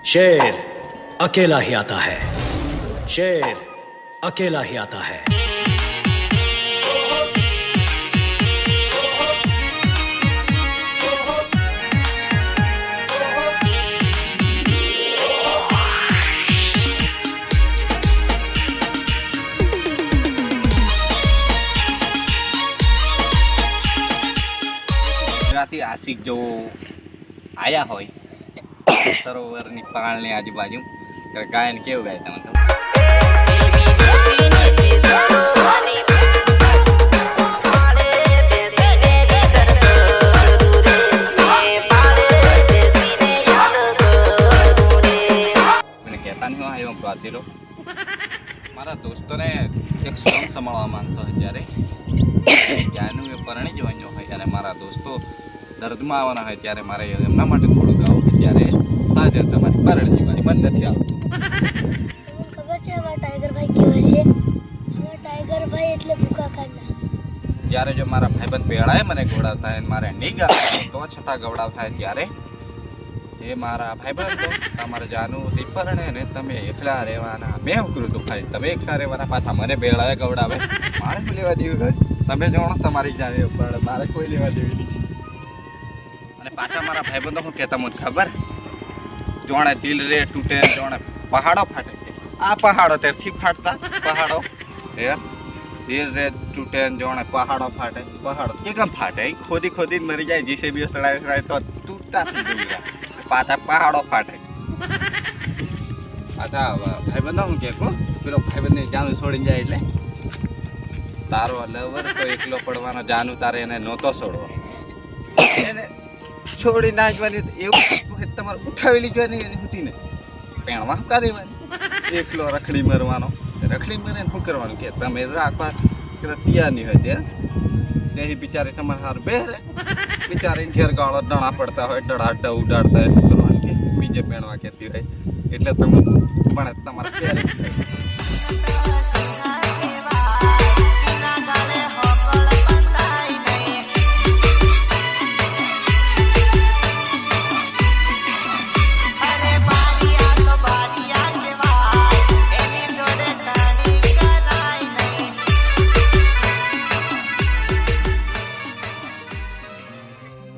शेर अकेला ही आता है, शेर अकेला ही आता है। ગુજરાતી આશિક જો આયા હોય સરોવરની પાળની આજુબાજુ ગાયન કેવું ગાય તમે તો મને કહેતા નહીં આવ્યો ગાતી રહો મારા દોસ્તોને એક સોંગ સંભાળવા માંગતો હોય ત્યારે જ્યાંનું એ પરણી જવાનું હોય અને મારા દોસ્તો દર્દમાં આવવાના હોય ત્યારે મારે એમના માટે થોડું ગાવું હોય ત્યારે આજે તમારી પરણી જીવવાની બંધ નથી આવતું ખબર છે અમારા ટાઈગર ભાઈ કેવા છે? અમારા ટાઈગર ભાઈ એટલે ભૂકા કાઢના. જ્યારે જો મારા ભાઈબંધ પેળાએ મને ગવડાવતા હોય મારે નહીં ગાવ તો છતાં ગવડાવતા હોય ત્યારે એ મારા ભાઈબંધ તમારે જાનું પરણે ને તમે એકલા રહેવાના મેં શું કરું તું ભાઈ તમે એકલા રહેવાના પાછા મને પેળાએ ગવડાવે મારે શું લેવા દેવું હોય તમે જાણો તમારી જાણે પણ મારે કોઈ લેવા દેવી નહીં અને પાછા મારા ભાઈબંધો શું કહેતા મને ખબર જોણે દિલ રે તૂટે જોણે પહાડો ફાટે આ પહાડો ત્યારથી ફાટતા પહાડો દિલ રે તૂટે જોણે પહાડો ફાટે પહાડો કેમ ફાટે ખોદી ખોદી મરી જાય જીસે બી સડાય તો તૂટતા થઈ ગયા પાછા પહાડો ફાટે પાછા ભાઈબંધો હું કે પેલો ભાઈબંધને જાનું છોડીને જાય એટલે તારો લવર તો એકલો પડવાનો જાનું તારે એને નહોતો છોડવો એને છોડી નાખવાની એવું તમારે ઉઠાવેલી જોવાની એની હુતીને પેણવા શું દેવાની એકલો રખડી મરવાનો રખડી મરે શું કરવાનું કે તમે રાખવા તૈયાર નહીં હોય ત્યારે બિચારી તમારે હાર બેરે બિચારીને ઘેર ગાળો દણા પડતા હોય ડળાડા ઉડાડતા હોય શું કરવાનું કે બીજે પેણવા કહેતી હોય એટલે તમે પણ તમારે ત્યારે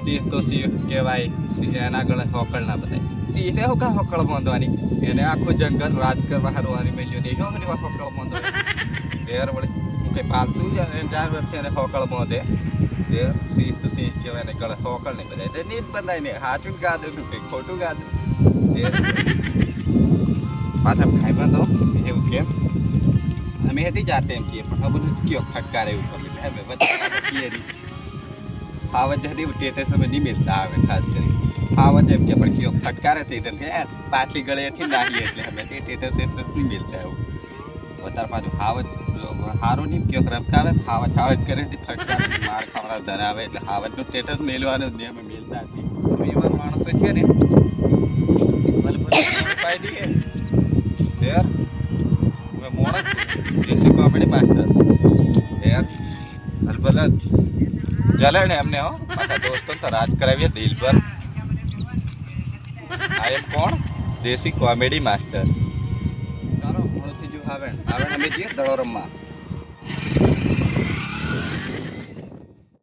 સિંહ તો સિંહ કહેવાય સિંહ એના ગળે હોકળ ના બધાય સિંહને હું કા હોકળ બાંધવાની એને આખું જંગલ રાજ કરવા હારવાની મેલ્યો નહીં હોકળ બાંધવાની ઘેર વળે હું કંઈ પાલતું જાનવર છે એને હોકળ બાંધે સિંહ તો સિંહ કહેવાય ને ગળે હોકળ નહીં બધાય નીટ બંધાય ને હાચું ગાધું કંઈ ખોટું ગાધું પાછા ભાઈ બાંધો એવું કેમ અમે હતી જાતે એમ કહીએ પણ બધું કયો ફટકારે એવું પડે કહીએ નહીં ફાવત જતી ટેટસ તમે નહીં મિલતા આવે ખાસ કરી ફાવત એમ કે પણ કયો ફટકારે થઈ કે પાછલી ગળેથી નાહીએ એટલે અમે તે ટેટસ એટલે નહીં મિલતા એવું વધારે પાછું ફાવત સારું નહીં કયો રમકાવે ફાવત ફાવત કરે ફટકારે માર ખાવડા ધરાવે એટલે ફાવતનું સ્ટેટસ મેળવાનું જ નહીં અમે મિલતા નથી એવા માણસો છે ને પાઈ દઈએ યાર અમે મોણસ દેશી કોમેડી માસ્ટર યાર અલબલત ચલે ને એમને હો પાછા દોસ્તો તો રાજ કરાવીએ દિલ પર આ એમ કોણ દેશી કોમેડી માસ્ટર ચાલો મોડું થઈ ગયું આવે અમે જઈએ દડો રમવા